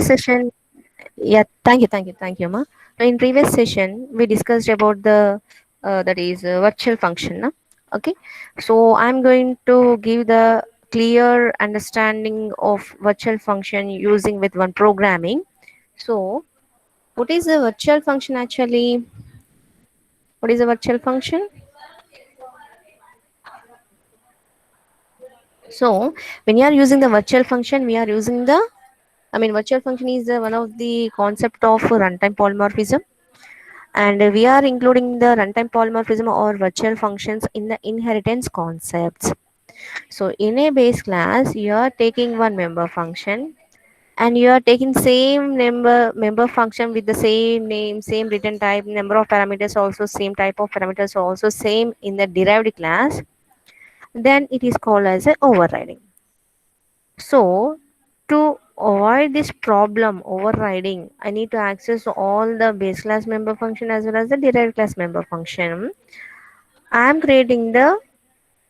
session, yeah, thank you, Ma. In previous session, we discussed about the that is virtual function. No? Okay, so I'm going to give the clear understanding of virtual function using with one programming. So, what is a virtual function actually? What is a virtual function? So, when you are using the virtual function, we are using the virtual function is one of the concept of runtime polymorphism, and we are including the runtime polymorphism or virtual functions in the inheritance concepts. So in a base class, you are taking one member function and you are taking same member function with the same name, same return type, number of parameters also same type of parameters also same in the derived class. Then it is called as a overriding. So to avoid this problem overriding, I need to access all the base class member function as well as the derived class member function. I am creating the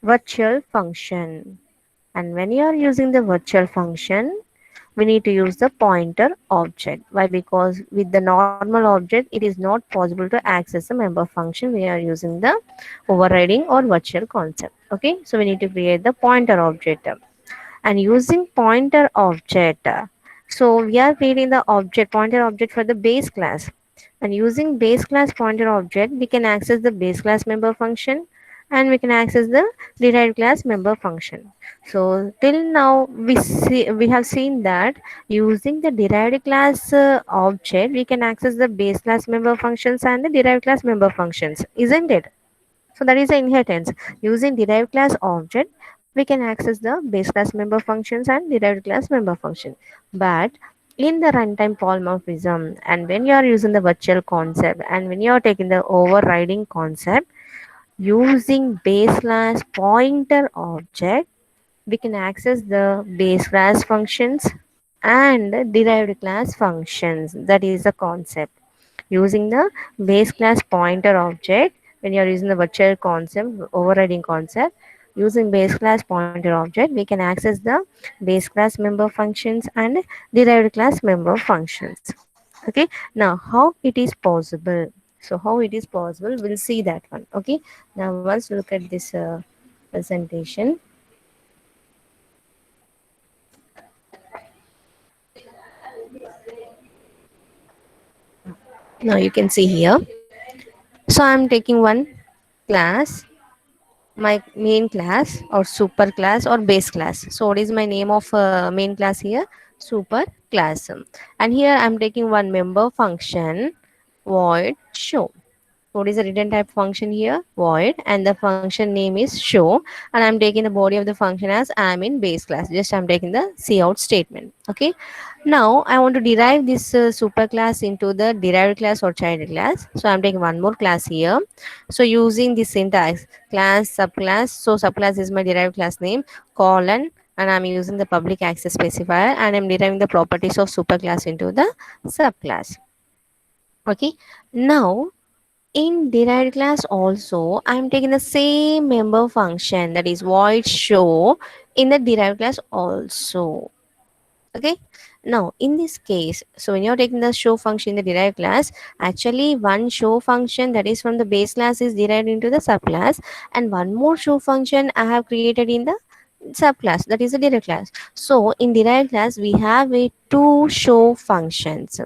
virtual function. And when you are using the virtual function, we need to use the pointer object. Why? Because with the normal object, it is not possible to access the member function. We are using the overriding or virtual concept. Okay, so we need to create the pointer object and using pointer object. So we are creating the object pointer object for the base class, and using base class pointer object we can access the base class member function and we can access the derived class member function. So till now we have seen that using the derived class object we can access the base class member functions and the derived class member functions, isn't it? So that is the inheritance. Using derived class object, we can access the base class member functions and derived class member function. But in the runtime polymorphism, and when you are using the virtual concept, and when you are taking the overriding concept, using base class pointer object, we can access the base class functions and derived class functions. That is the concept using the base class pointer object. When you are using the virtual concept overriding concept, using base class pointer object we can access the base class member functions and derived class member functions. Okay, now how it is possible? So how it is possible, we'll see that one. Okay, now once look at this presentation. Now you can see here. So I'm taking one class, my main class or super class or base class. So what is my name of main class here? Super class. And here I'm taking one member function void show. What is the return type function here? Void, and the function name is show, and I'm taking the body of the function as I'm in base class. Just I'm taking the cout statement. Okay, now I want to derive this super class into the derived class or child class. So I'm taking one more class here. So using the syntax class subclass, so subclass is my derived class name colon, and I'm using the public access specifier, and I'm deriving the properties of superclass into the subclass. Okay, now in derived class also I'm taking the same member function, that is void show, in the derived class also. Okay, now in this case, so when you're taking the show function in the derived class, actually one show function that is from the base class is derived into the subclass, and one more show function I have created in the subclass, that is the derived class. So in derived class we have a two show functions,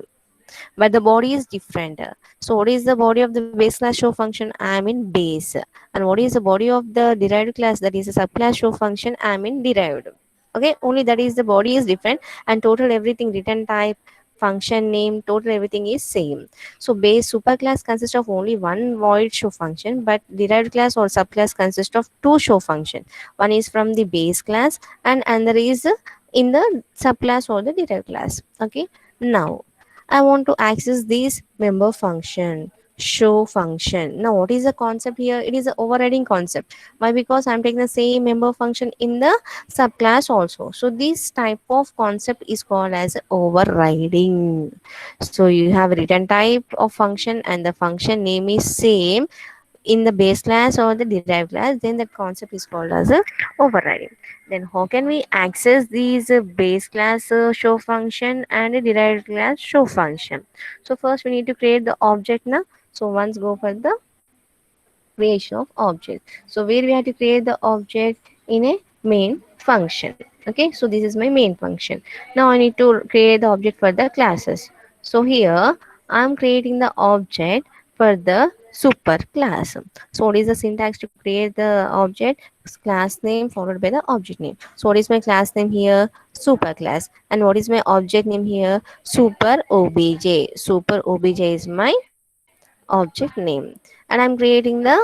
but the body is different. So what is the body of the base class show function? I'm in base. And what is the body of the derived class, that is a subclass show function? I'm in derived. Okay, only that is the body is different, and total everything return type, function name, total everything is same. So base superclass consists of only one void show function, but derived class or subclass consists of two show function. One is from the base class and another is in the subclass or the derived class. Okay, now I want to access this member function, show function. Now, what is the concept here? It is an overriding concept. Why? Because I'm taking the same member function in the subclass also. So this type of concept is called as overriding. So you have a return type of function and the function name is same in the base class or the derived class, then that concept is called as a overriding. Then how can we access these base class show function and a derived class show function? So first we need to create the object now. So once go for the creation of object. So where we have to create the object in a main function. Okay, so this is my main function. Now I need to create the object for the classes. So here I'm creating the object for the super class. So what is the syntax to create the object? Class name followed by the object name. So what is my class name here? Super class. And what is my object name here? Super obj. Super obj is my object name. And I'm creating the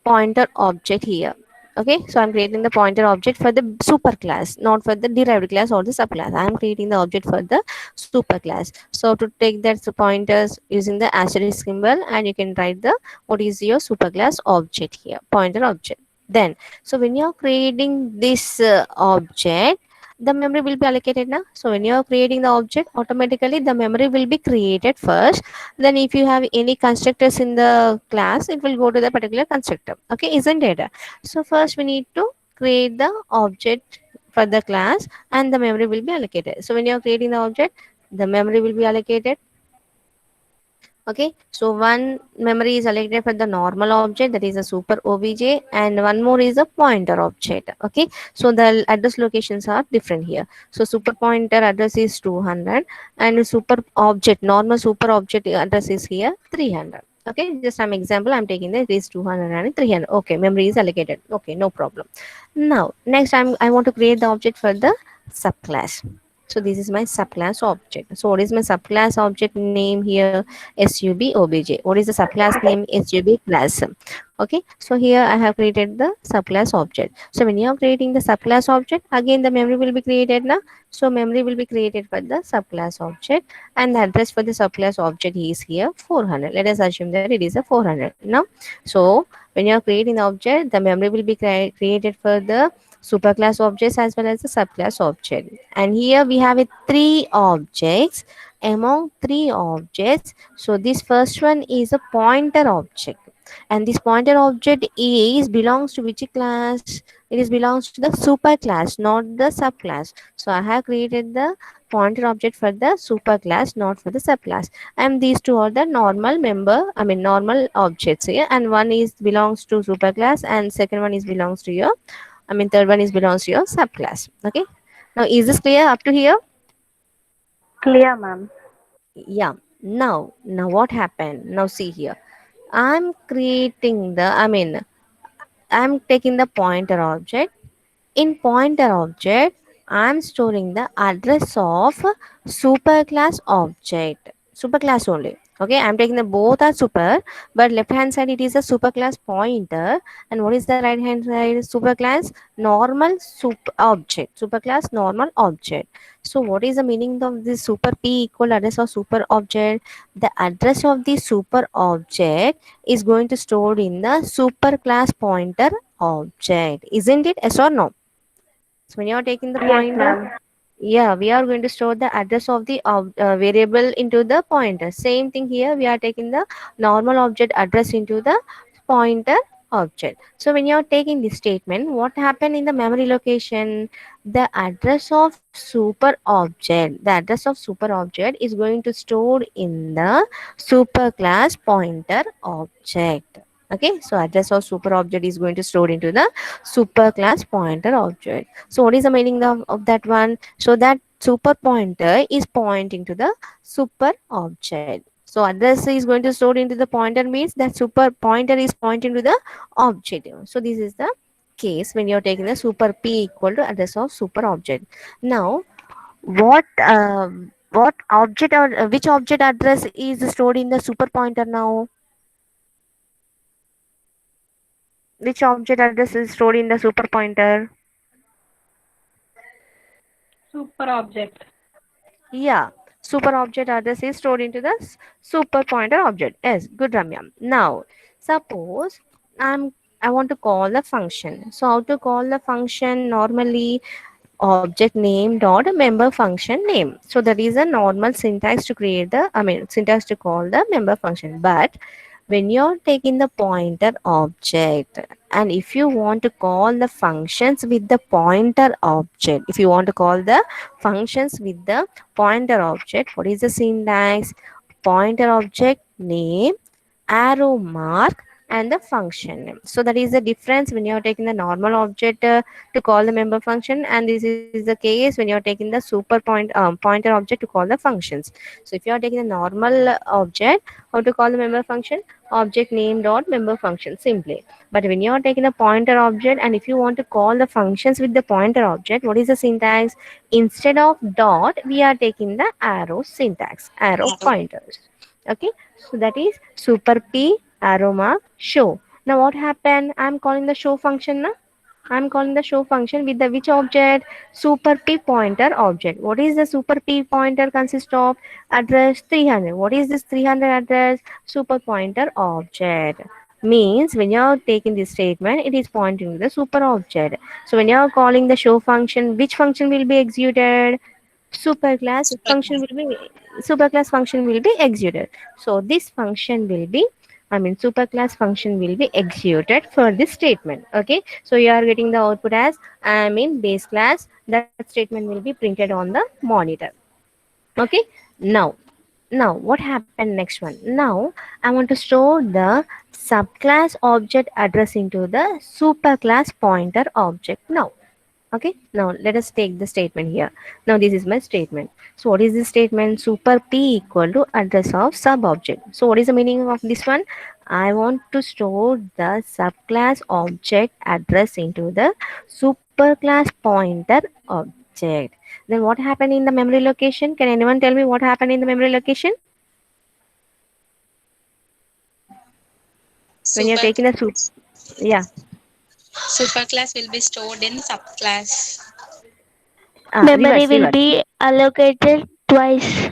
pointer object here. Okay, so I'm creating the pointer object for the super class, not for the derived class or the subclass. I'm creating the object for the super class. So to take that pointers using the asterisk symbol, and you can write the what is your super class object here, pointer object. Then so when you're creating this object, the memory will be allocated now. So when you're creating the object, automatically the memory will be created first. Then if you have any constructors in the class, it will go to the particular constructor. Okay, isn't it? So first we need to create the object for the class, and the memory will be allocated. So when you are creating the object, the memory will be allocated. Okay, so one memory is allocated for the normal object, that is a super obj, and one more is a pointer object. Okay, so the address locations are different here. So super pointer address is 200, and super object, normal super object address is here 300. Okay, just some example I'm taking, this is 200 and 300. Okay, memory is allocated. Okay, no problem. Now next I want to create the object for the subclass. So this is my subclass object. So what is my subclass object name here? Sub obj. What is the subclass name? Sub class. Okay, so here I have created the subclass object. So when you are creating the subclass object, again the memory will be created now. So memory will be created for the subclass object, and the address for the subclass object is here 400. Let us assume that it is a 400 now. So when you are creating the object, the memory will be created for the superclass objects as well as the subclass object. And here we have it three objects. Among three objects, so this first one is a pointer object, and this pointer object is belongs to which class? It is belongs to the super class, not the subclass. So I have created the pointer object for the super class, not for the subclass. And these two are the normal normal objects here, and one is belongs to superclass, and second one is belongs to your, third one is belongs to your subclass. Okay, now is this clear up to here? Clear, ma'am. Yeah. Now what happened? Now see here, I'm creating the, I'm taking the pointer object. In pointer object, I'm storing the address of superclass object. Superclass only. Okay, I'm taking the both are super, but left hand side it is a superclass pointer, and what is the right hand side? Superclass normal super object. Superclass normal object. So what is the meaning of this super p equal address of super object? The address of the super object is going to stored in the superclass pointer object, isn't it? Yes or no? So when you are taking the Yes, pointer, ma'am. yeah, we are going to store the address of the variable into the pointer. Same thing here, we are taking the normal object address into the pointer object. So when you are taking this statement, what happened in the memory location? The address of super object, the address of super object is going to store in the superclass pointer object. Okay, so address of super object is going to store into the superclass pointer object. So what is the meaning of that one? So that super pointer is pointing to the super object. So address is going to store into the pointer means that super pointer is pointing to the object. So this is the case when you're taking the super p equal to address of super object. Now what object or which object address is stored in the super pointer now? Which object address is stored in the super pointer? Super object. Yeah, super object address is stored into the super pointer object. Yes, good Ramya. Now, suppose I want to call the function. So how to call the function? Normally object name dot member function name. So that is a normal syntax to create the syntax to call the member function. But when you're taking the pointer object, and if you want to call the functions with the pointer object, if you want to call the functions with the pointer object, what is the syntax? Pointer object name, arrow mark, and the function name. So that is the difference when you are taking the normal object to call the member function, and this is the case when you are taking the pointer object to call the functions. So if you are taking the normal object, how to call the member function? Object name dot member function simply. But when you are taking the pointer object, and if you want to call the functions with the pointer object, what is the syntax? Instead of dot, we are taking the arrow syntax, arrow pointers. Okay, so that is super p arrow mark show. Now what happened? I'm calling the show function now. I'm calling the show function with the which object? Super p pointer object. What is the super p pointer consist of? Address 300. What is this 300 address? Super pointer object. Means when you are taking this statement, it is pointing to the super object. So when you are calling the show function, which function will be executed? Superclass function will be superclass function will be executed. So this function will be, I mean superclass function will be executed for this statement. Okay, so you are getting the output as I mean base class. That statement will be printed on the monitor. Okay, now what happened next one? Now I want to store the subclass object address into the superclass pointer object. Now okay, now let us take the statement here. Now this is my statement. So what is this statement? Super p equal to address of sub object. So what is the meaning of this one? I want to store the subclass object address into the superclass pointer object. Then what happened in the memory location? Can anyone tell me what happened in the memory location when you're Super taking the yeah. superclass will be stored in subclass. Memory Reverse, will reverse. be allocated twice.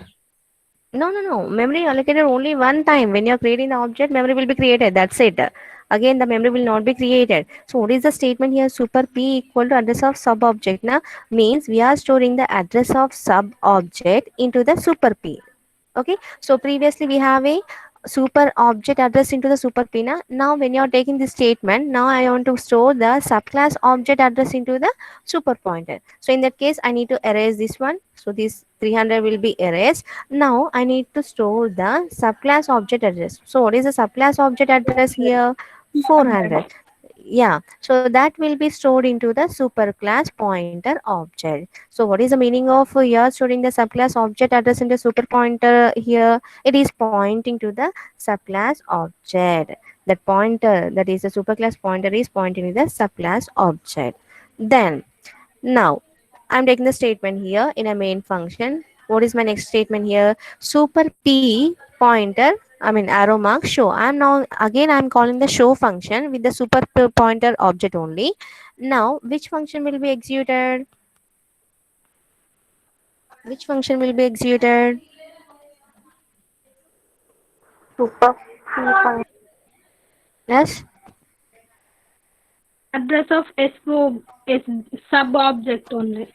No, no, no. Memory allocated only one time. When you're creating the object, memory will be created. That's it. Again, the memory will not be created. So, what is the statement here? Super P equal to address of sub object. Now, means we are storing the address of sub object into the super P. Okay, so previously we have a super object address into the super p. Now when you are taking this statement, now I want to store the subclass object address into the super pointer. So in that case I need to erase this one, so this 300 will be erased. Now I need to store the subclass object address. So what is the subclass object address here? 400. Yeah, so that will be stored into the superclass pointer object. So what is the meaning of here storing the subclass object address in the super pointer here? It is pointing to the subclass object. That pointer, that is the superclass pointer, is pointing to the subclass object. Then now I'm taking the statement here in a main function. What is my next statement here? Super p pointer, I mean arrow mark show. I'm now again I'm calling the show function with the super pointer object only. Now which function will be executed? Which function will be executed? Super P function. Yes. Address of SO is sub object only.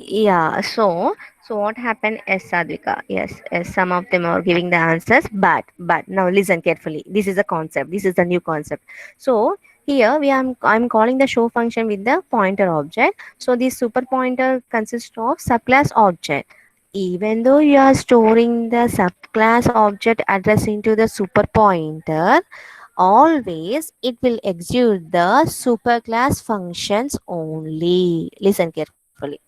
Yeah, so what happened is Sadvika. Yes, some of them are giving the answers, but now listen carefully. This is a concept. This is the new concept. So here I'm calling the show function with the pointer object. So this super pointer consists of subclass object. Even though you are storing the subclass object address into the super pointer, always it will execute the superclass functions only. Listen carefully.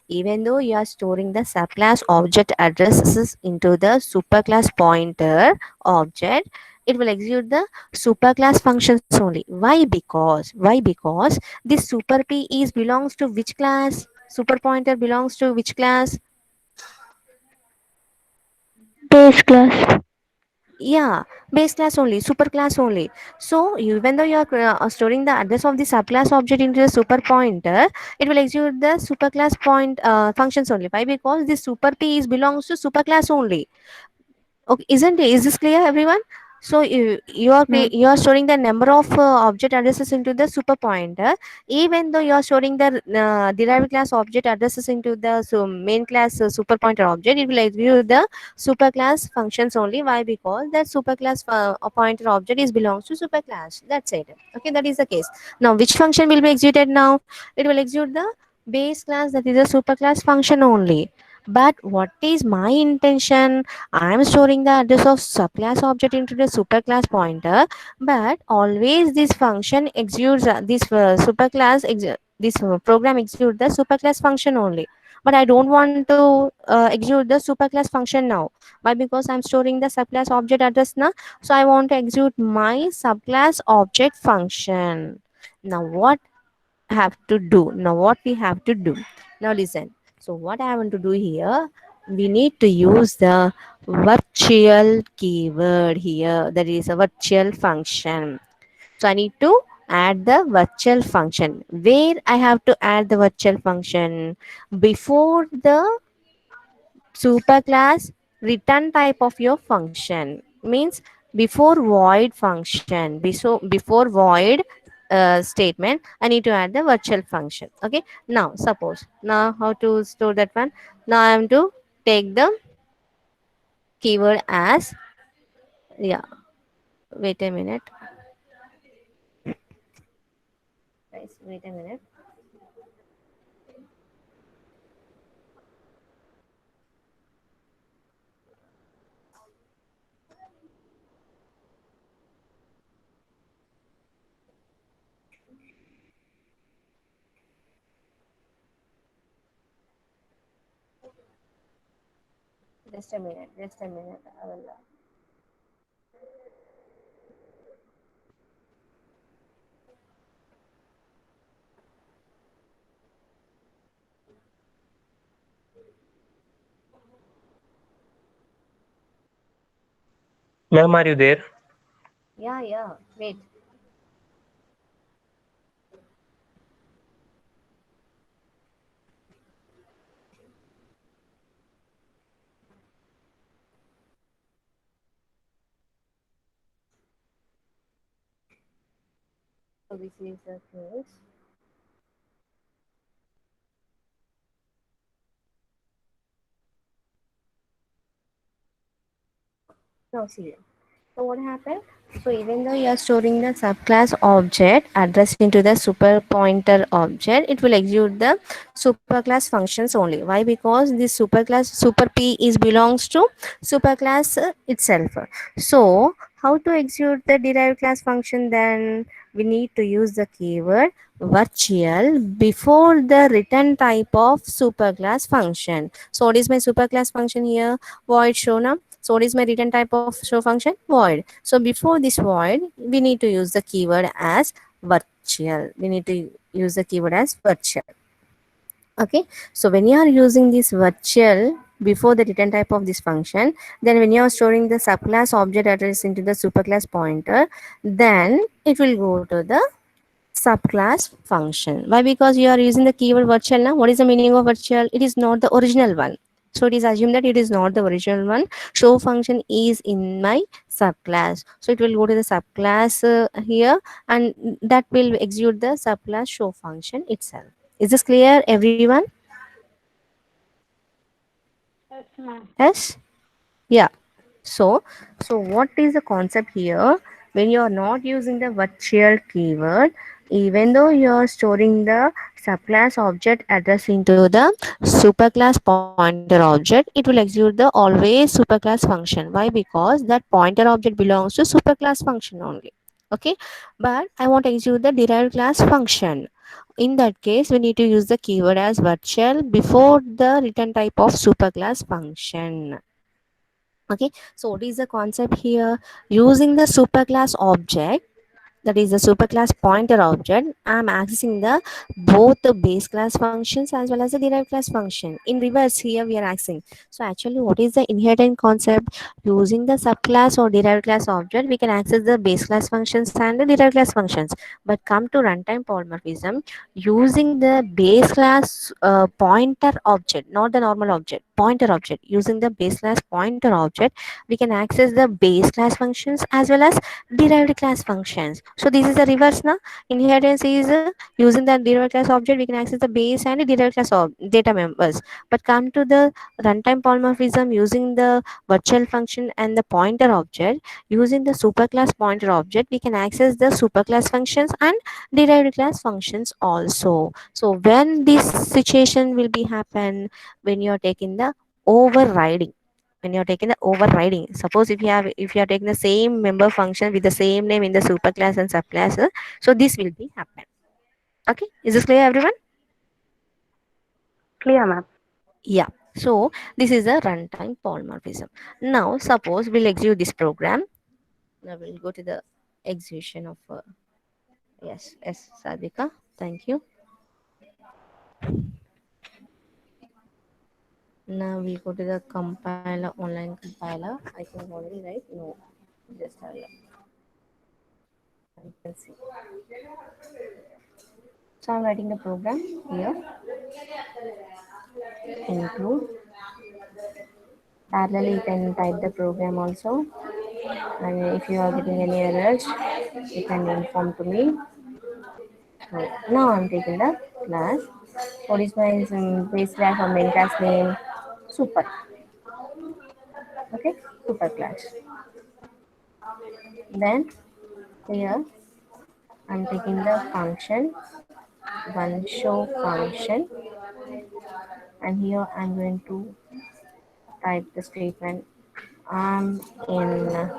Even though you are storing the subclass object addresses into the superclass pointer object, it will execute the superclass functions only. Why? Because this super p is belongs to which class? Super pointer belongs to which class? Base class. Yeah, base class only, super class only. So even though you are storing the address of the subclass object into the super pointer, it will execute the superclass point functions only. Why? Because this super p is belongs to superclass only. Okay, isn't it? Is this clear, everyone? So Hmm. you are storing the number of object addresses into the super pointer, even though you are storing the derived class object addresses into the main class super pointer object. It will execute the super class functions only. Why? Because that super class pointer object is belongs to super class. That's it. Okay, that is the case. Now, which function will be executed now? It will execute the base class, that is a super class function only. But what is my intention? I am storing the address of subclass object into the superclass pointer, but always this function executes this superclass this program execute the superclass function only. But I don't want to execute the superclass function now. Why? Because I'm storing the subclass object address now. So I want to execute my subclass object function. Now what have to do? Now what we have to do? Now listen. So what I want to do here, we need to use the virtual keyword here. That is a virtual function. So I need to add the virtual function. Where I have to add the virtual function? Before the superclass return type of your function. Means before void function, before void statement, I need to add the virtual function. Okay, now suppose, now how to store that one? Now I am to take the keyword as, yeah, wait a minute guys, wait a minute. Just a minute, just a minute, I will Ma'am, are you there? yeah, yeah, wait. So this is the case. Now see, so what happened? So even though you are storing the subclass object address into the super pointer object, it will execute the superclass functions only. Why? Because this superclass super p is belongs to superclass itself. So how to execute the derived class function? Then we need to use the keyword virtual before the return type of superclass function. So what is my superclass function here? Void show now. So what is my return type of show function? Void. So before this void, we need to use the keyword as virtual. We need to use the keyword as virtual. Okay. So when you are using this virtual before the return type of this function, then when you are storing the subclass object address into the superclass pointer, then it will go to the subclass function. Why? Because you are using the keyword virtual now. What is the meaning of virtual? It is not the original one. So it is assumed that it is not the original one. Show function is in my subclass. So it will go to the subclass here, and that will execute the subclass show function itself. Is this clear, everyone? Yes, ma'am. Yes? Yeah. So, so what is the concept here? When you are not using the virtual keyword, even though you are storing the subclass object address into the superclass pointer object, it will execute the always superclass function. Why? Because that pointer object belongs to superclass function only. Okay, but I want to execute the derived class function. In that case, we need to use the keyword as virtual before the return type of superclass function. Okay, so what is the concept here? Using the superclass object, that is the superclass pointer object, I'm accessing the both the base class functions as well as the derived class function. In reverse, here we are accessing. So actually, what is the inherent concept? Using the subclass or derived class object, we can access the base class functions and the derived class functions. But come to runtime polymorphism, using the base class pointer object, not the normal object, pointer object, using the base class pointer object, we can access the base class functions as well as derived class functions. So this is the reverse now. Inheritance is using the derived class object, we can access the base and the derived class data members. But come to the runtime polymorphism, using the virtual function and the pointer object, using the superclass pointer object, we can access the superclass functions and derived class functions also. So when this situation will be happen, when you are taking the overriding, when you're taking the overriding, suppose if you are taking the same member function with the same name in the superclass and subclass, so this will be happen. Okay, is this clear everyone? Clear, ma'am. Yeah. So this is a runtime polymorphism. Now suppose we'll execute this program. Now we'll go to the execution of yes, Sadhika, thank you. Now we go to the compiler, online compiler. I think already, right? No, just have a look. You can see. So I'm writing the program here. Include. Parallel, you can type the program also. And if you are getting any errors, you can inform to me. So now I'm taking the class. What is my base class or main class name? Super. Okay, super class. Then here I'm taking the function, one show function, and here I'm going to type the statement I'm in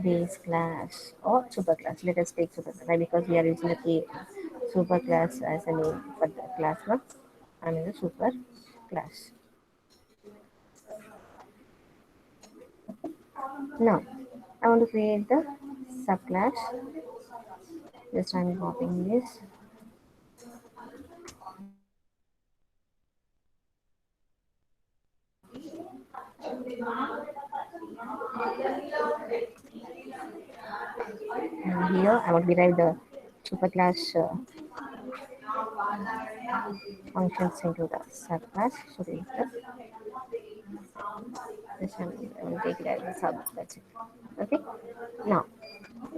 base class or super class. Let us take super class because we are using the super class as a name for the class. No? I'm in the super class. Now I want to create the subclass. Just I'm copying this. And here I want to derive the superclass functions into the subclass. So this I will take it as a sub. That's it. Okay. Now,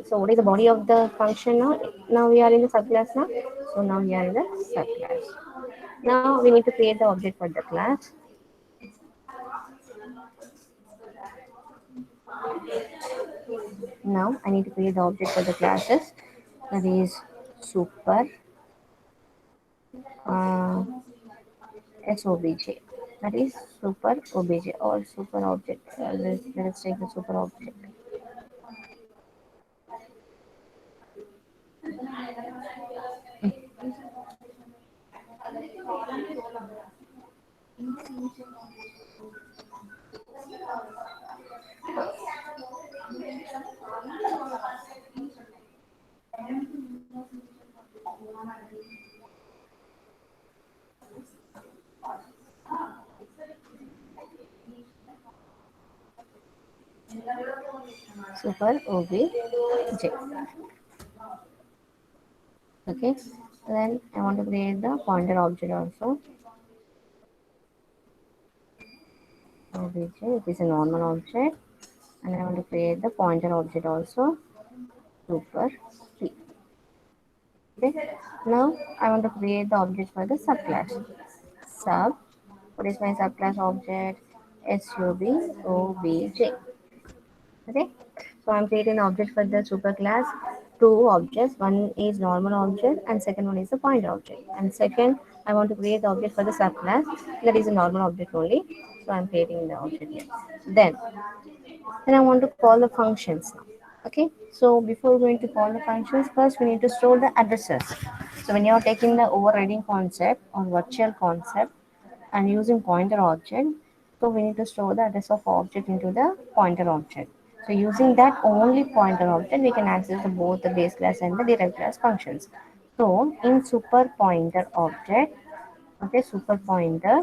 so what is the body of the function now? Now we are in the subclass now. So now we are in the subclass. Now we need to create the object for the class. Now I need to create the object for the classes. That is super uh, SOBJ. That is super obj or super object. Let's take the super object. Super obj. Okay. Then I want to create the pointer object also. Obj. It is a normal object, and I want to create the pointer object also. Super P. Okay. Now I want to create the object for the subclass. Sub. What is my subclass object? SUB Okay. So I'm creating an object for the superclass. Two objects. One is normal object, and second one is the pointer object. And second, I want to create the object for the subclass. That is a normal object only. So I'm creating the object here. Then I want to call the functions now. Okay, so before going to call the functions, first we need to store the addresses. So when you are taking the overriding concept or virtual concept and using pointer object, so we need to store the address of object into the pointer object. So using that only pointer object, we can access both the base class and the derived class functions. So in super pointer object, okay, super pointer,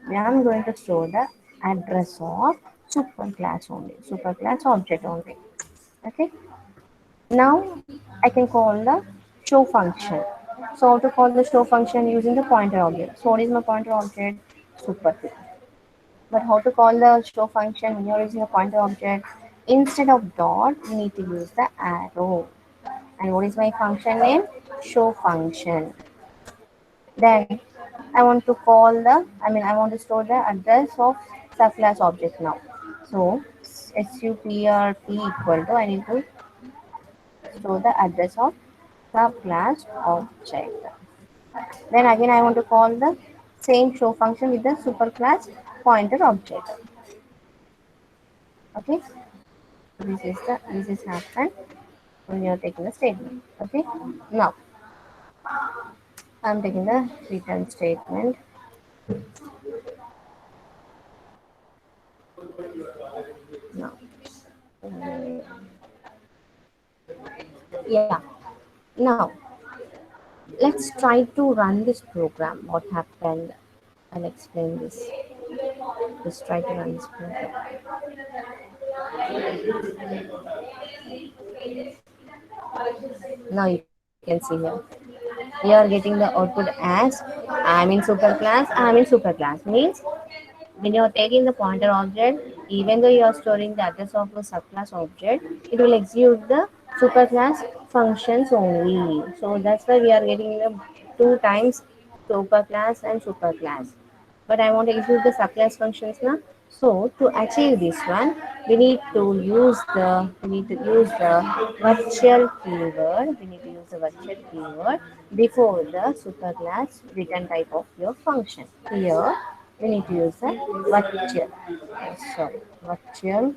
we are going to store the address of super class only, super class object only. Okay. Now I can call the show function. So how to call the show function using the pointer object? So what is my pointer object? Super class. But how to call the show function when you're using a pointer object? Instead of dot, we need to use the arrow. And what is my function name? Show function. Then I want to call the, I want to store the address of subclass object now. So suprp equal to, I need to store the address of subclass object. Then again I want to call the same show function with the superclass pointer object. Okay, this is happened when you are taking the statement. Okay, now I'm taking the return statement. Now, yeah. Now let's try to run this program. What happened? I'll explain this. Let's try to run this program. Now you can see here. We are getting the output as I'm in super class, I'm in super class. Means when you are taking the pointer object, even though you are storing the address of a subclass object, it will execute the superclass functions only. So that's why we are getting the two times superclass and superclass. But I want to execute the subclass functions now. So to achieve this one, we need to use the virtual keyword. We need to use the virtual keyword before the superclass return type of your function. Here we need to use the virtual. Sorry, virtual.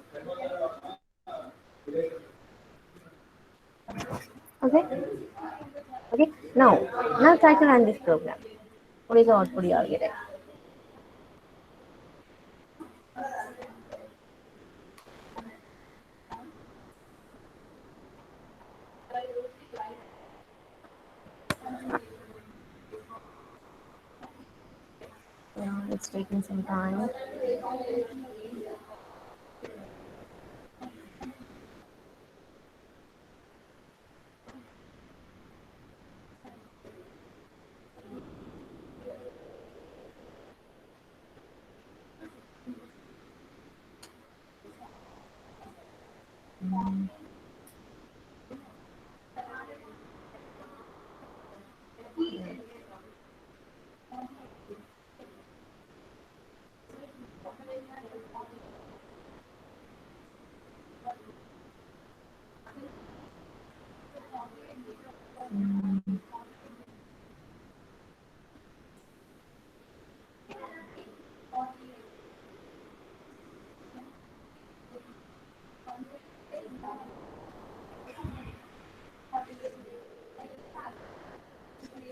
Okay, okay. Now try to run this program. What is the output you are getting? Yeah, it's taking some time.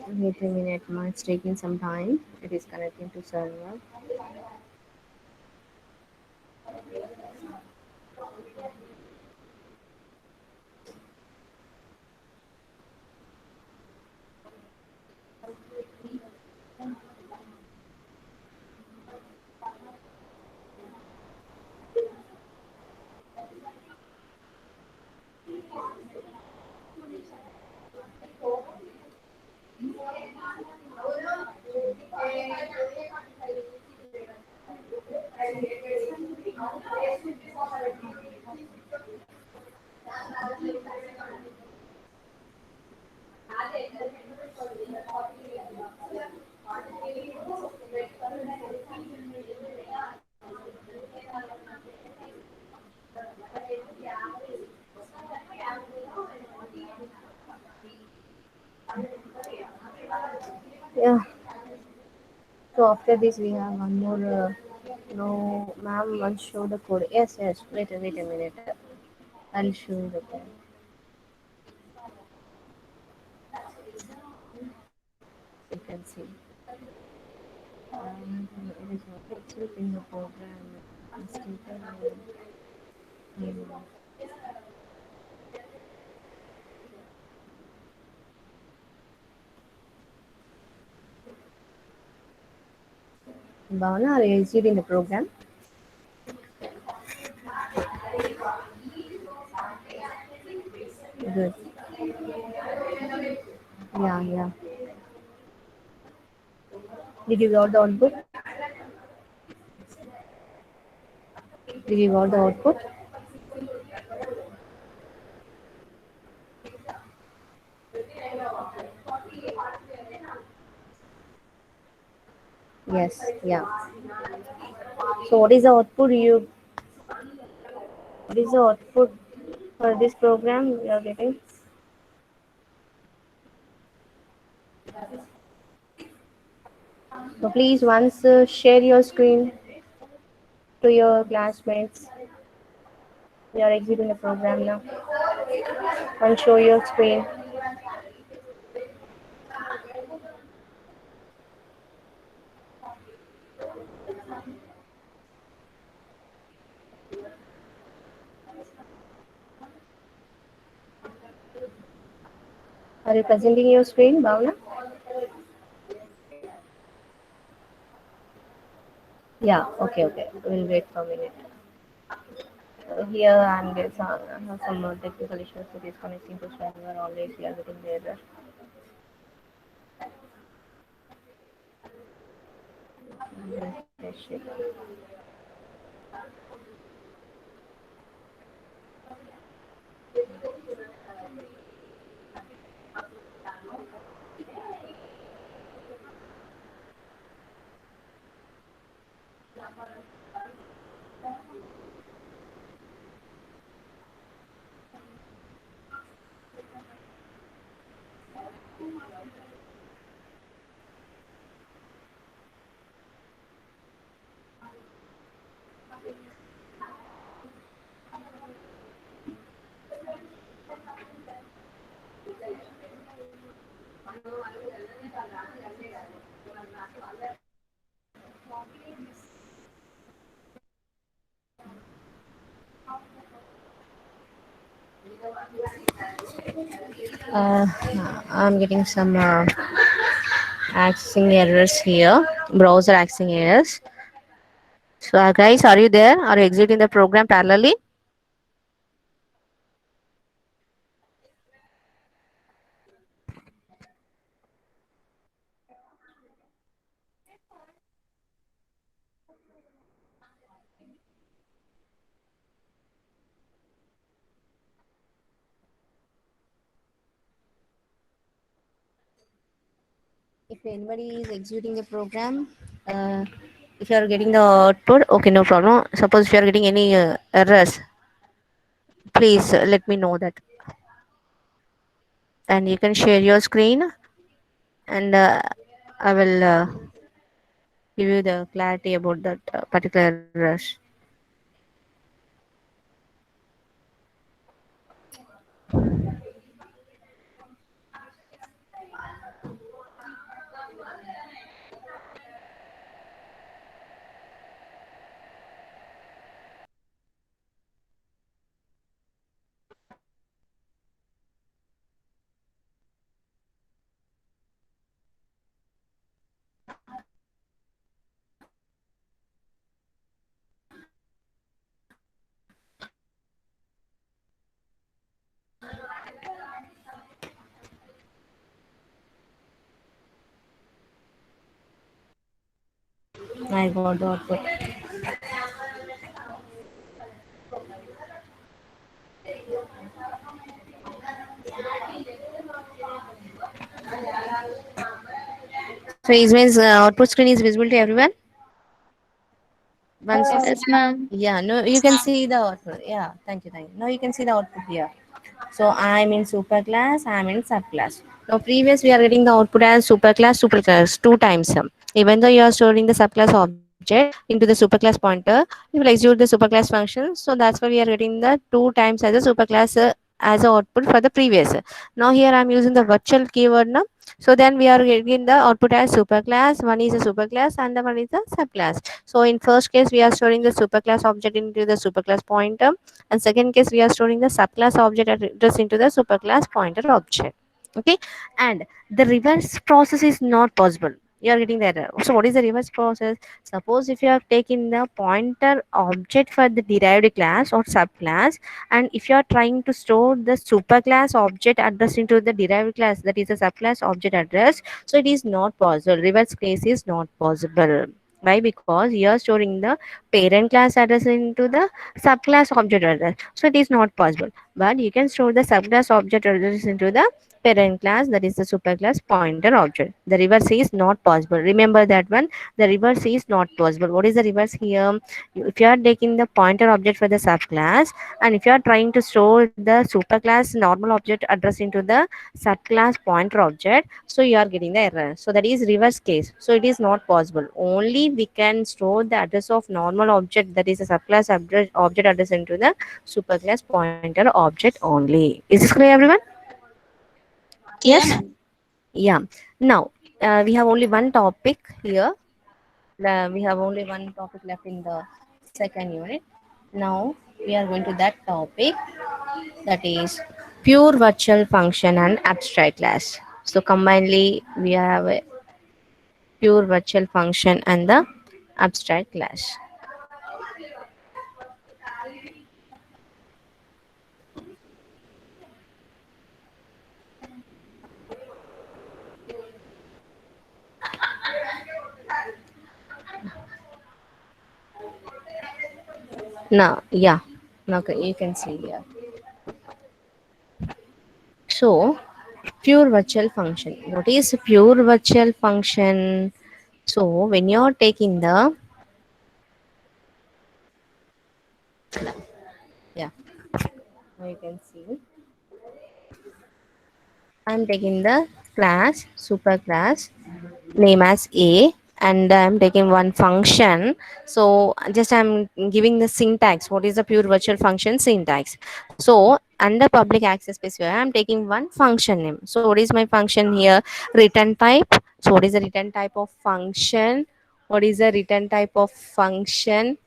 Wait a minute, it's taking some time. It is connecting to server. Yeah. So after this, we have one more. No, ma'am, once show the code. Yes, yes. Wait a minute. I'll show you the code. You can see. It is not itself in the program. It's taken, Bhavana, are you executing the program? Good. Yeah, yeah. Did you got the output? Did you got the output? Yes, yeah. So what is the output for this program you are getting? So please once share your screen to your classmates. We are executing the program now. And show your screen. Are you presenting your screen, Bhavna? Yeah, okay, okay. We'll wait for a minute. Here I'm getting some technical issues with this connecting to server. Always we are getting the error. Refresh it. Uh, I'm getting some accessing errors here, browser accessing errors. So, guys, are you there? Are you exiting the program parallelly? If anybody is executing the program, uh, if you are getting the output, okay, no problem. Suppose if you are getting any errors, please let me know that, and you can share your screen, and I will give you the clarity about that particular errors. I got the output. So it means output screen is visible to everyone. Once it Yes, is, ma'am. yeah, no, you can see the output. Yeah, thank you, thank you. Now you can see the output here. So I'm in super class, I'm in subclass. Now previous we are getting the output as super class two times. Even though you are storing the subclass object into the superclass pointer, you will execute the superclass function. So that's why we are getting the two times as a superclass as a output for the previous. Now here I'm using the virtual keyword now. So then we are getting the output as superclass. One is a superclass and the one is a subclass. So in first case we are storing the superclass object into the superclass pointer, and second case we are storing the subclass object address into the superclass pointer object. Okay, and the reverse process is not possible. You are getting the error. So what is the reverse process? Suppose if you have taken the pointer object for the derived class or subclass, and if you are trying to store the superclass object address into the derived class, that is a subclass object address, so it is not possible. Reverse case is not possible. Why? Because you are storing the parent class address into the subclass object address, so it is not possible. But you can store the subclass object address into the parent class, that is the superclass pointer object. The reverse is not possible. Remember that one. The reverse is not possible. What is the reverse here? If you are taking the pointer object for the subclass, and if you are trying to store the superclass normal object address into the subclass pointer object, so you are getting the error. So that is reverse case, so it is not possible. Only we can store the address of normal object, that is a subclass object address into the superclass pointer object only. Is this clear, everyone? Clear, Yes. ma'am. Yeah. Now we have only one topic here. We have only one topic left in the second unit. Now we are going to that topic, that is pure virtual function and abstract class. So combinedly we have a pure virtual function and the abstract class. Now, yeah, now you can see here. So pure virtual function. What is pure virtual function? So when you're taking the, yeah, now you can see I'm taking the class super class name as A, and I'm taking one function. So just I'm giving the syntax. What is the pure virtual function syntax? So under public access specifier, I'm taking one function name. So what is my function here? Return type. So what is the return type of function? What is the return type of function?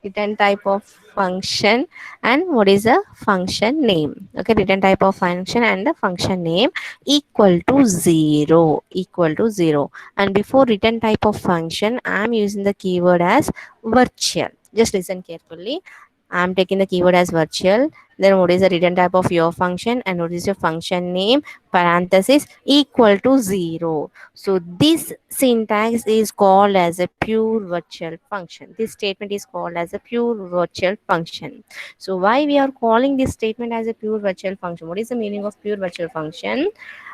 Return type of function, and what is the function name? Okay, return type of function and the function name equal to 0, equal to 0. And before return type of function, I'm using the keyword as virtual. Just listen carefully. I'm taking the keyword as virtual. Then what is the return type of your function, and what is your function name? Parenthesis equal to 0. So this syntax is called as a pure virtual function. This statement is called as a pure virtual function. So why we are calling this statement as a pure virtual function? What is the meaning of pure virtual function?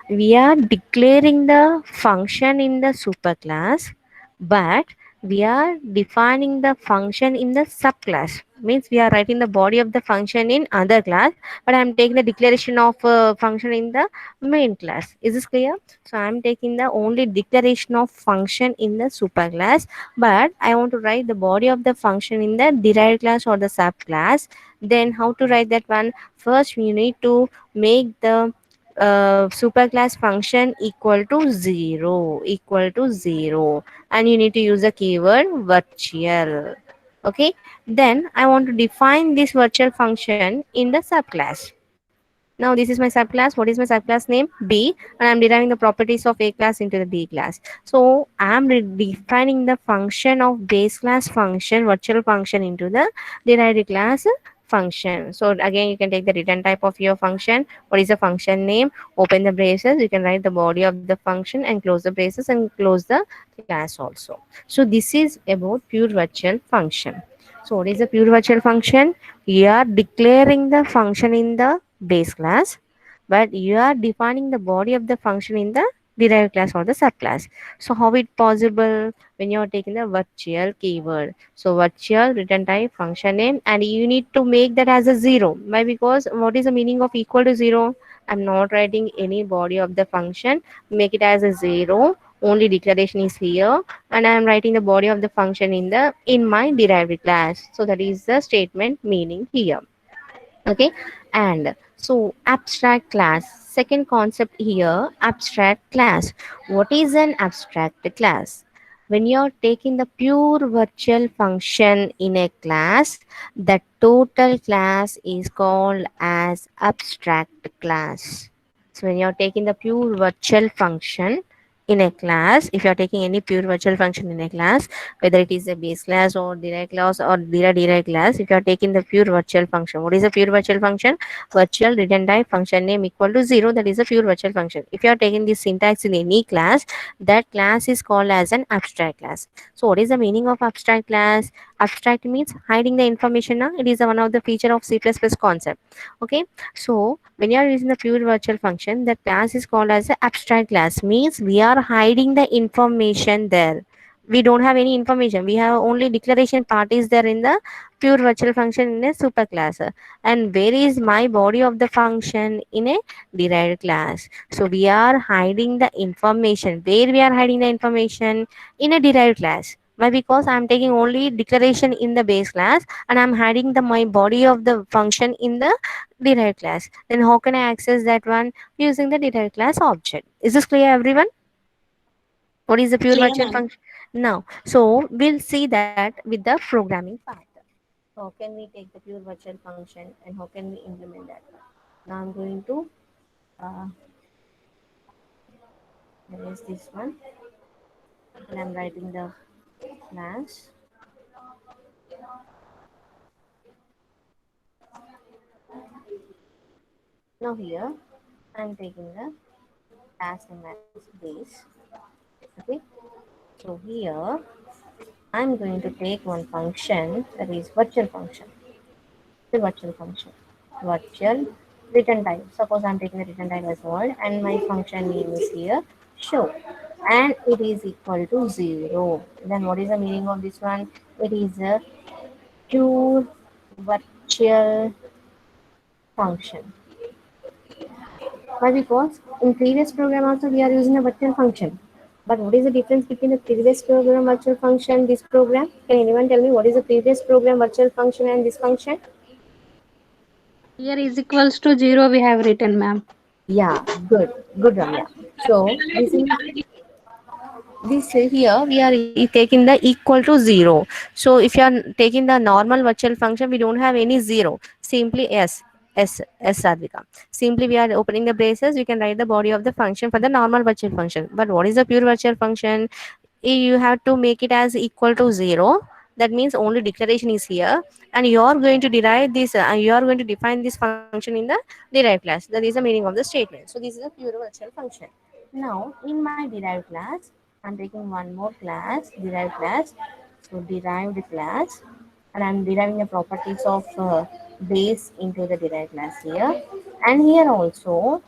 We are declaring the function in the superclass, but we are defining the function in the subclass. Means we are writing the body of the function in other class, but I'm taking the declaration of function in the main class. Is this clear? So I'm taking the only declaration of function in the superclass, but I want to write the body of the function in the derived class or the subclass. Then how to write that one? First we need to make the superclass function equal to 0, equal to 0, and you need to use the keyword virtual. Okay, then I want to define this virtual function in the subclass. Now this is my subclass. What is my subclass name? B, and I'm deriving the properties of A class into the B class. So I'm defining the function of base class function, virtual function, into the derived class function. So again, you can take the return type of your function. What is the function name? Open the braces. You can write the body of the function and close the braces and close the class also. So this is about pure virtual function. So what is the pure virtual function? You are declaring the function in the base class, but you are defining the body of the function in the derived class or the subclass. So how it possible? When you are taking the virtual keyword, so virtual return type function name, and you need to make that as a 0. Why? Because what is the meaning of equal to 0? I'm not writing any body of the function. Make it as a 0. Only declaration is here, and I am writing the body of the function in my derived class. So that is the statement meaning here. Okay, and so abstract class, second concept here, abstract class. What is an abstract class? When you're taking the pure virtual function in a class, the total class is called as abstract class. So when you're taking the pure virtual function in a class, if you are taking any pure virtual function in a class, whether it is a base class or derived class or derived class, if you are taking the pure virtual function, what is a pure virtual function? Virtual return type function name equal to 0, that is a pure virtual function. If you are taking this syntax in any class, that class is called as an abstract class. So what is the meaning of abstract class? Abstract means hiding the information. It is one of the feature of C++ concept. Okay, so when you are using the pure virtual function, that class is called as an abstract class, means we are hiding the information there. We don't have any information, we have only declaration part is there in the pure virtual function in a super class. And where is my body of the function in a derived class? So we are hiding the information. Where we are hiding the information? In a derived class. Why? Because I'm taking only declaration in the base class and I'm hiding the my body of the function in the derived class. Then how can I access that one? Using the derived class object. Is this clear, everyone? What is the pure Clear, virtual ma'am. function? Now, so we'll see that with the programming part. How can we take the pure virtual function and how can we implement that? Now I'm going to erase this one and I'm writing the class. Now here I'm taking the class name as base. Okay, so here I'm going to take one function, that is virtual function. The virtual function, virtual return type. Suppose I'm taking the return type as void and my function name is here show, and it is equal to 0. Then what is the meaning of this one? It is a pure virtual function. Why? Because in previous program also we are using a virtual function. But what is the difference between the previous program virtual function, this program? Can anyone tell me what is the previous program virtual function and this function? Here is equals to 0 we have written, ma'am. Yeah, good, good, Ramya. So this here we are taking the equal to 0. So if you are taking the normal virtual function, we don't have any 0. Simply s Sadvika. Simply we are opening the braces. We can write the body of the function for the normal virtual function. But what is the pure virtual function? You have to make it as equal to 0. That means only declaration is here, and you are going to derive this. You are going to define this function in the derived class. That is the meaning of the statement. So this is a pure virtual function. Now in my derived class, I'm taking one more class, derived class. So derived class, and I'm deriving the properties of base into the derived class here. And here also,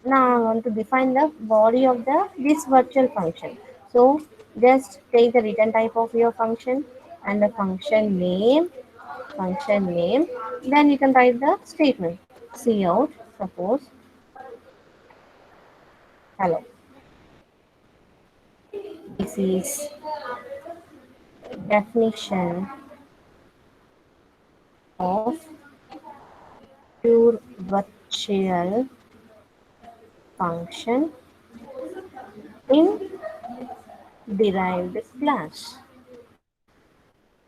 now I want to define the body of the this virtual function. So just take the return type of your function and the function name. Then you can write the statement. Cout, suppose hello. This is definition of pure virtual function in derived class.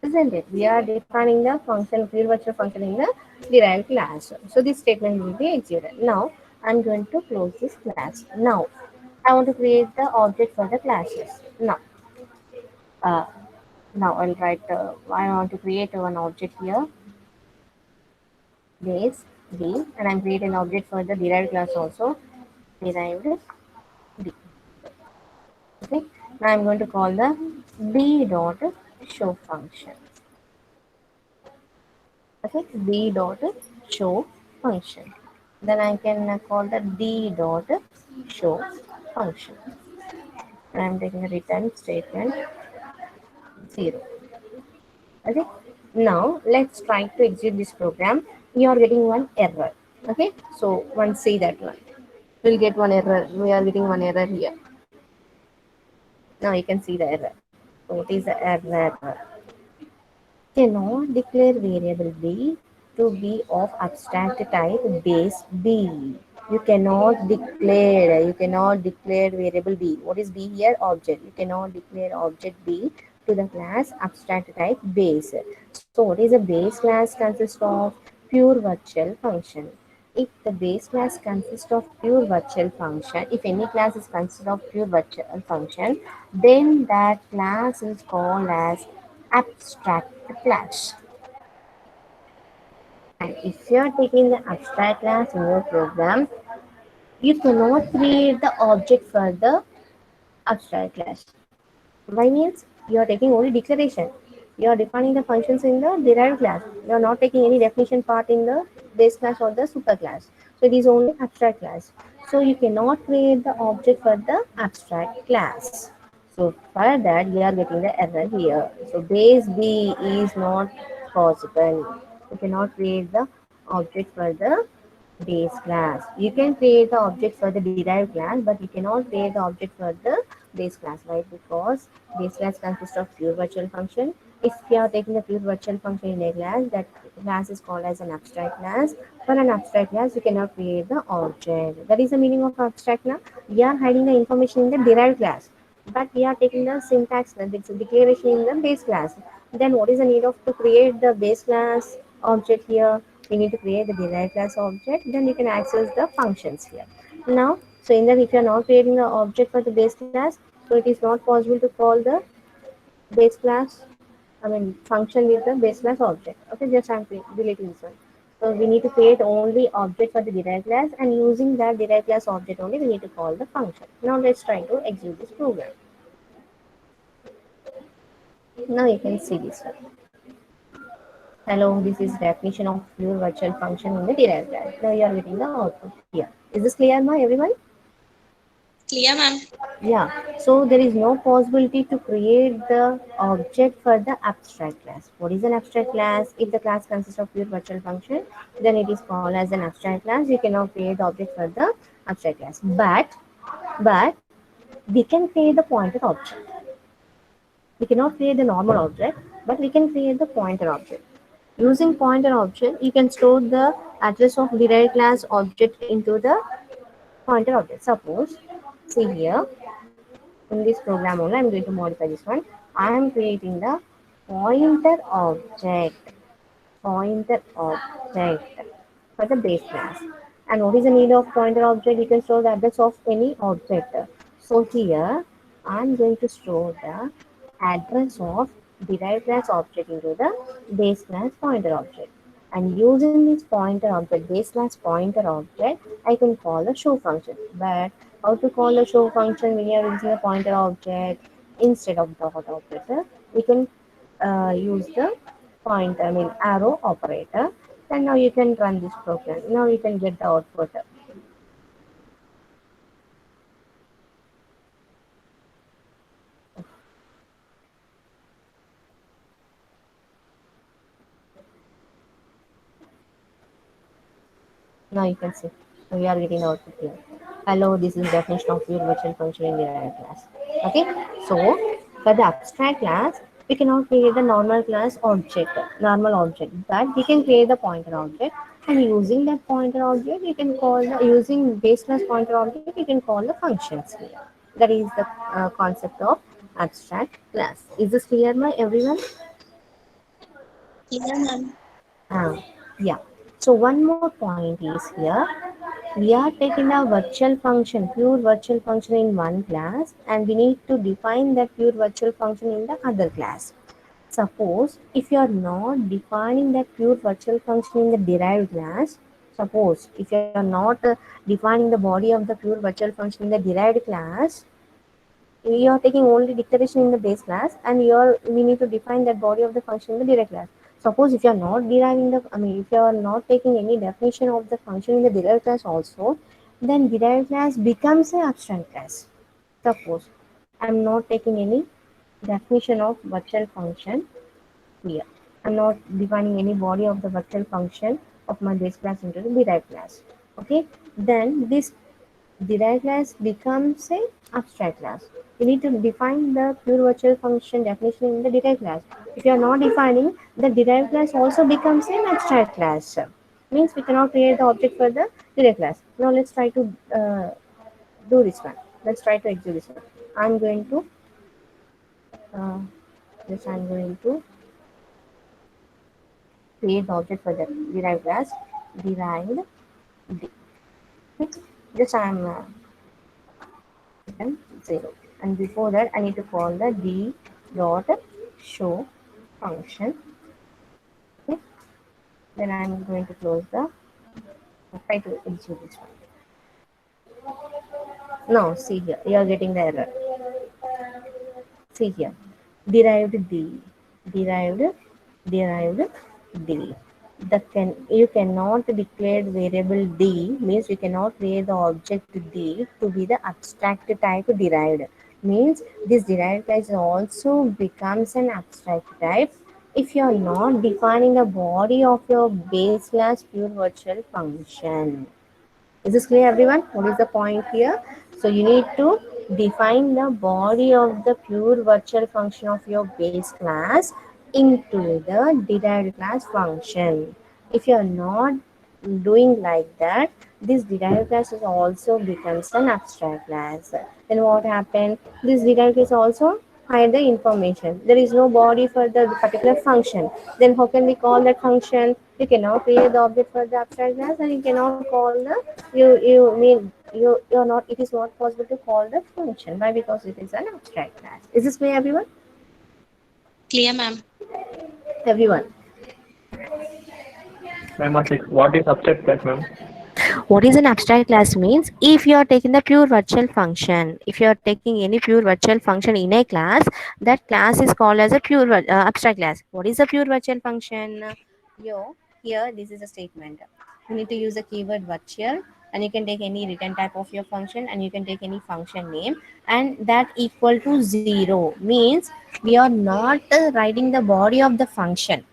Isn't it? We are defining the function, pure virtual function in the derived class. So this statement will be executed. Now I'm going to close this class. Now I want to create the object for the classes. Uh, now I'll write. I want to create one object here, base b, and I'm creating an object for the derived class also, derived d. Okay. Now I'm going to call the b dot show function. Okay, d dot show function. Then I can call the d dot show function. And I'm taking a return statement 0. Okay. Now let's try to execute this program. You are getting one error. Okay. So once see that one, we'll get one error. We are getting one error here. Now you can see the error. So what is the error? Cannot declare variable b to be of abstract type base b. You cannot declare variable b. What is b here? Object. You cannot declare object b to the class abstract type base. So what is a base class? Consists of pure virtual function. If the base class consists of pure virtual function, if any class is consisted of pure virtual function, then that class is called as abstract class. And if you are taking the abstract class in your program, you cannot create the object for the abstract class. Why means you are taking only declaration. You are defining the functions in the derived class. You are not taking any definition part in the base class or the super class. So it is only abstract class. So you cannot create the object for the abstract class. So for that you are getting the error here. So base B is not possible. You cannot create the object for the base class. You can create the object for the derived class, but you cannot create the object for the base class, right? Because base class consists of pure virtual function. If you are taking the pure virtual function in a class, that class is called as an abstract class. For an abstract class, you cannot create the object. That is the meaning of abstract class. We are hiding the information in the derived class, but we are taking the syntax, the declaration in the base class. Then what is the need of to create the base class object here? We need to create the derived class object, then you can access the functions here. Now, so in that if you are not creating the object for the base class, so it is not possible to call the base class, I mean function with the base class object. Okay, just I'm deleting this one. So we need to create only object for the derived class, and using that derived class object only we need to call the function. Now let's try to execute this program. Now you can see this one. Hello, this is definition of pure virtual function in the derived class. Now you are getting the output here. Is this clear now, everyone? Clear, ma'am. Yeah. So there is no possibility to create the object for the abstract class. What is an abstract class? If the class consists of pure virtual function, then it is called as an abstract class. You cannot create the object for the abstract class. But we can create the pointer object. We cannot create the normal object, but we can create the pointer object. Using pointer object, you can store the address of derived class object into the pointer object. Suppose, see here, in this program only, I'm going to modify this one. I am creating the pointer object, pointer object for the base class. And what is the need of pointer object? You can store the address of any object. So here, I'm going to store the address of derived class object into the base class pointer object. And using this pointer object, base class pointer object, I can call the show function. But how to call the show function when you are using a pointer object instead of dot operator? We can use the I mean arrow operator. And now you can run this program. Now you can get the output. Now you can see. We are getting the output here. Hello, this is definition of pure virtual function in derived class. Okay, so for the abstract class, we cannot create the normal object, but we can create the pointer object. And using that pointer object, you can call the using base class pointer object, you can call the functions here. That is the concept of abstract class. Is this clear, my everyone? Clear, ma'am. Ah, yeah. So one more point is here. We are taking a virtual function, pure virtual function in one class, and we need to define that pure virtual function in the other class. Suppose if you are not defining that pure virtual function in the derived class, suppose if you are not defining the body of the pure virtual function in the derived class, you are taking only declaration in the base class, and we need to define that body of the function in the derived class. Suppose if you are not deriving the if you are not taking any definition of the function in the derived class also, then derived class becomes an abstract class. Suppose I'm not taking any definition of virtual function here. I'm not defining any body of the virtual function of my base class into the derived class. Okay, then this derived class becomes a abstract class. You need to define the pure virtual function definition in the derived class. If you are not defining, the derived class also becomes an abstract class. Means we cannot create the object for the derived class. Now let's try to do this one. Let's try to execute this one. I'm going to uh, I'm going to create the object for the derived class. Derived D. Just I am written 0, and before that I need to call the D dot show function. Okay, then I am going to close the try to execute this one. Now see here, you are getting the error. See here, derived D, derived, derived D. The you cannot declare variable D, means you cannot create the object D to be the abstract type derived. Means this derived class also becomes an abstract type if you are not defining the body of your base class pure virtual function. Is this clear, everyone? What is the point here? So you need to define the body of the pure virtual function of your base class into the derived class function. If you are not doing like that, this derived class is also becomes an abstract class. Then what happened? This derived class also hide the information. There is no body for the particular function. Then how can we call that function? You cannot create the object for the abstract class, and you cannot call the you're not, it is not possible to call the function. Why? Because it is an abstract class. Is this clear, everyone? Clear, ma'am. Everyone. Ma'am, what is subject that, ma'am? What is an abstract class means, if you are taking the pure virtual function, if you are taking any pure virtual function in a class, that class is called as a abstract class. What is a pure virtual function? Here this is a statement. You need to use the keyword virtual, and you can take any return type of your function, and you can take any function name, and that equal to 0 means we are not writing the body of the function,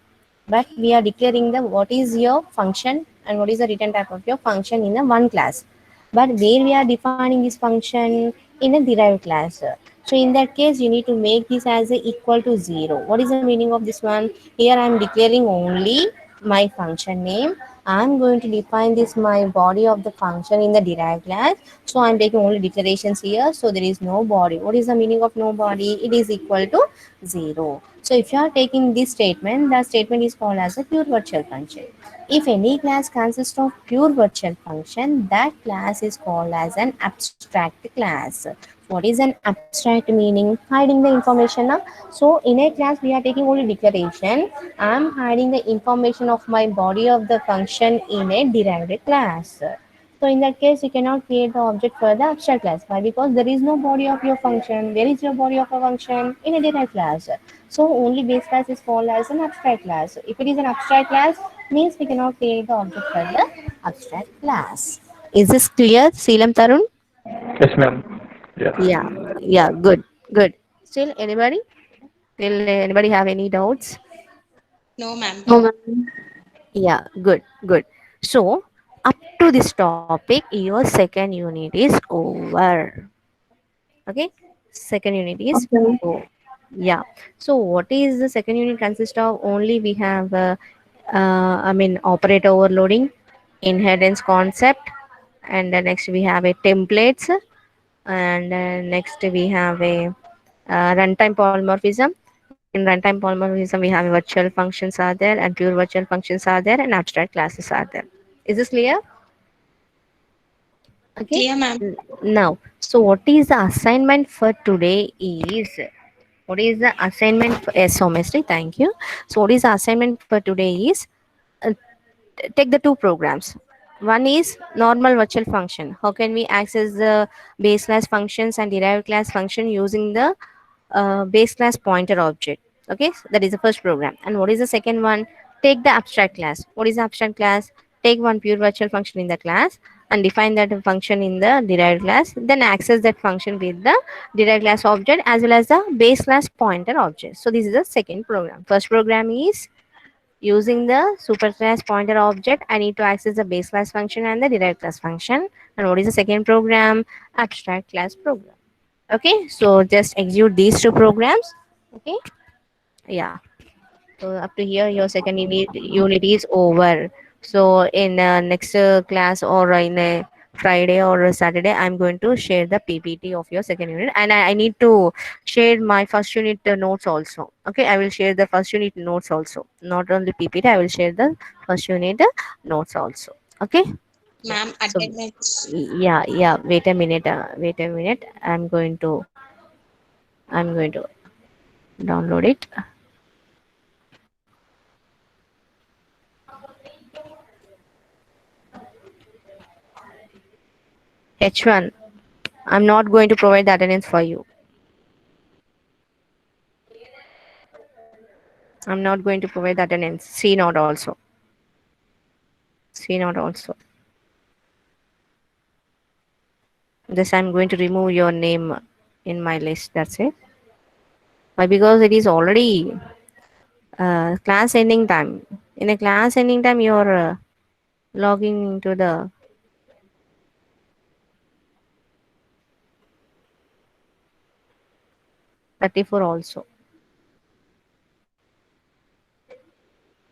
but we are declaring the what is your function and what is the return type of your function in a one class, but where we are defining this function in a derived class. So in that case you need to make this as a equal to 0. What is the meaning of this one? Here I am declaring only my function name. I am going to define this my body of the function in the derived class, so I am taking only declarations here, so there is no body. What is the meaning of no body? It is equal to 0. So if you are taking this statement, the statement is called as a pure virtual function. If any class consists of pure virtual function, that class is called as an abstract class. What is an abstract meaning? Hiding the information. So in a class we are taking only declaration. I am hiding the information of my body of the function in a derived class. So in that case, you cannot create the object for the abstract class. Why? Because there is no body of your function. Where is your body of a function? In a derived class. So only base class is called as an abstract class. If it is an abstract class, means we cannot create the object for the abstract class. Is this clear, Seelam Tarun? Yes, ma'am. Yeah. Yeah, yeah, good, good. Still, anybody? Still, anybody have any doubts? No, ma'am. No, ma'am. Yeah, good, good. So, up to this topic, your second unit is over. Okay, second unit is Okay. oh, yeah. So what is the second unit consist of? Only we have operator overloading, inheritance concept, and next we have a templates, and next we have a runtime polymorphism. In runtime polymorphism we have virtual functions are there, and pure virtual functions are there, and abstract classes are there. Is this clear? Okay. Clear, ma'am. Now, so what is the assignment for today is, what is the assignment for, yes, Somestri, thank you. So what is the assignment for today is, uh, take the two programs. One is normal virtual function. How can we access the base class functions and derived class function using the base class pointer object? Okay, so that is the first program. And what is the second one? Take the abstract class. What is the abstract class? Take one pure virtual function in the class and define that function in the derived class, then access that function with the derived class object as well as the base class pointer object. So this is the second program. First program is using the superclass pointer object, I need to access the base class function and the derived class function. And what is the second program? Abstract class program. Okay, so just execute these two programs. Okay, yeah. So up to here, your second unit is over. So in next class, or in a Friday or a Saturday, I'm going to share the PPT of your second unit, and I need to share my first unit notes also. Okay, I will share the first unit notes also. Not only PPT, I will share the first unit notes also. Okay. Ma'am, So attendance. yeah, wait a minute, I'm going to download it. H1, I'm not going to provide the attendance for you. I'm not going to provide the attendance. C not also. C not also. This I'm going to remove your name in my list. That's it. Why? Because it is already class ending time. In a class ending time, you're logging into the 34 also.